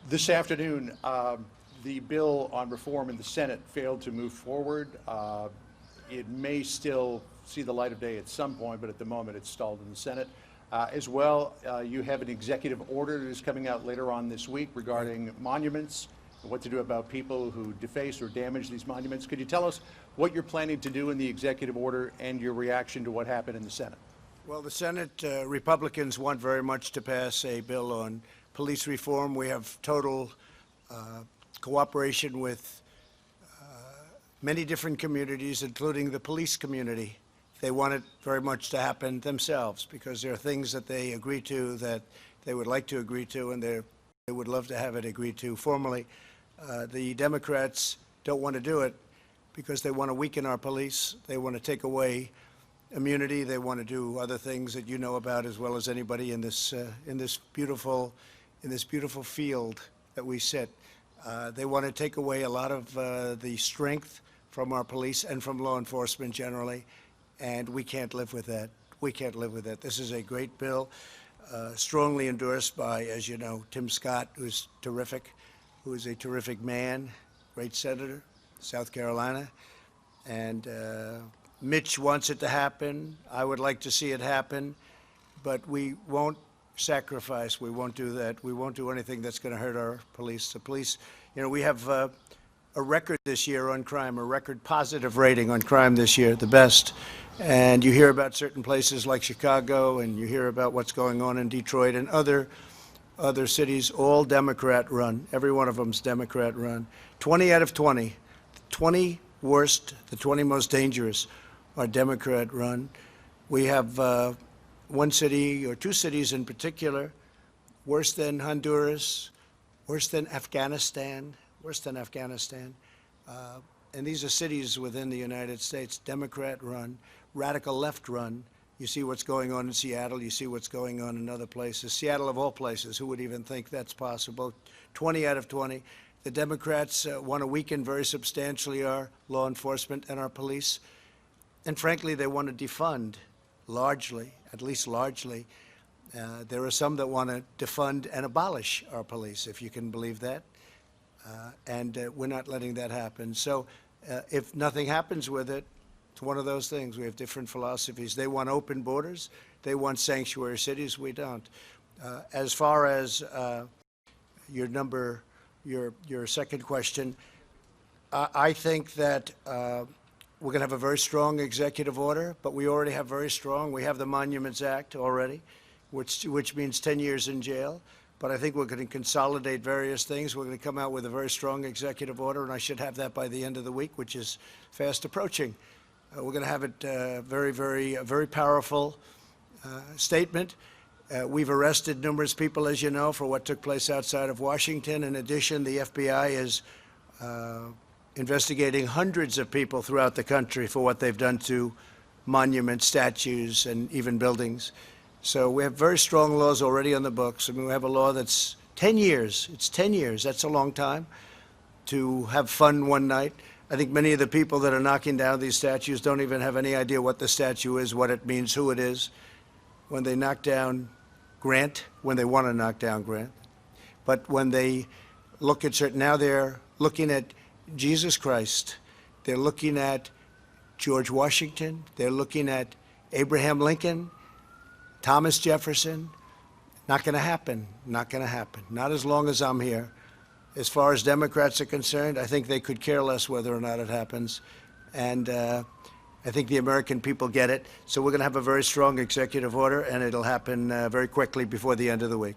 This afternoon, the bill on reform in the Senate failed to move forward. It may still see the light of day at some point, but at the moment it's stalled in the Senate. As well, you have an executive order that is coming out later on this week regarding monuments and what to do about people who deface or damage these monuments. Could you tell us what you're planning to do in the executive order and your reaction to what happened in the Senate? Well, the Senate Republicans want very much to pass a bill on police reform. We have total cooperation with many different communities, including the police community. They want it very much to happen themselves because there are things that they agree to that they would like to agree to, and they would love to have it agreed to formally. The Democrats don't want to do it because they want to weaken our police. They want to take away immunity. They want to do other things that you know about as well as anybody in this beautiful field that we sit. They want to take away a lot of the strength from our police and from law enforcement generally, and we can't live with that. We can't live with that. This is a great bill, strongly endorsed by, as you know, Tim Scott, who's terrific, who is a terrific man, great senator, South Carolina, and Mitch wants it to happen. I would like to see it happen, but we won't sacrifice. We won't do that. We won't do anything that's going to hurt our police. The police, you know, we have a record this year on crime, a record positive rating on crime this year, the best. And you hear about certain places like Chicago, and you hear about what's going on in Detroit and other cities, all Democrat-run. Every one of them's Democrat-run. 20 out of 20, 20 worst, the 20 most dangerous are Democrat-run. We have one city or two cities in particular, worse than Honduras, worse than Afghanistan, and these are cities within the United States, Democrat-run, radical left-run. You see what's going on in Seattle. You see what's going on in other places. Seattle, of all places, who would even think that's possible? 20 out of 20. The Democrats want to weaken very substantially our law enforcement and our police. And frankly, they want to defund largely, at least largely. There are some that want to defund and abolish our police, if you can believe that. And we're not letting that happen. So if nothing happens with it, it's one of those things. We have different philosophies. They want open borders. They want sanctuary cities. We don't. As far as your second question, I think that we're going to have a very strong executive order, but we already have very strong. We have the Monuments Act already, which means 10 years in jail. But I think we're going to consolidate various things. We're going to come out with a very strong executive order, and I should have that by the end of the week, which is fast approaching. We're going to have it a very powerful statement. We've arrested numerous people, as you know, for what took place outside of Washington. In addition, the FBI is investigating hundreds of people throughout the country for what they've done to monuments, statues, and even buildings. So we have very strong laws already on the books. I mean, we have a law that's 10 years. It's 10 years. That's a long time to have fun one night. I think many of the people that are knocking down these statues don't even have any idea what the statue is, what it means, who it is. When they knock down Grant, when they want to knock down Grant. But when they look at certain, now they're looking at Jesus Christ. They're looking at George Washington. They're looking at Abraham Lincoln, Thomas Jefferson. Not going to happen. Not going to happen. Not as long as I'm here. As far as Democrats are concerned, I think they could care less whether or not it happens. And I think the American people get it. So we're going to have a very strong executive order, and it'll happen very quickly before the end of the week.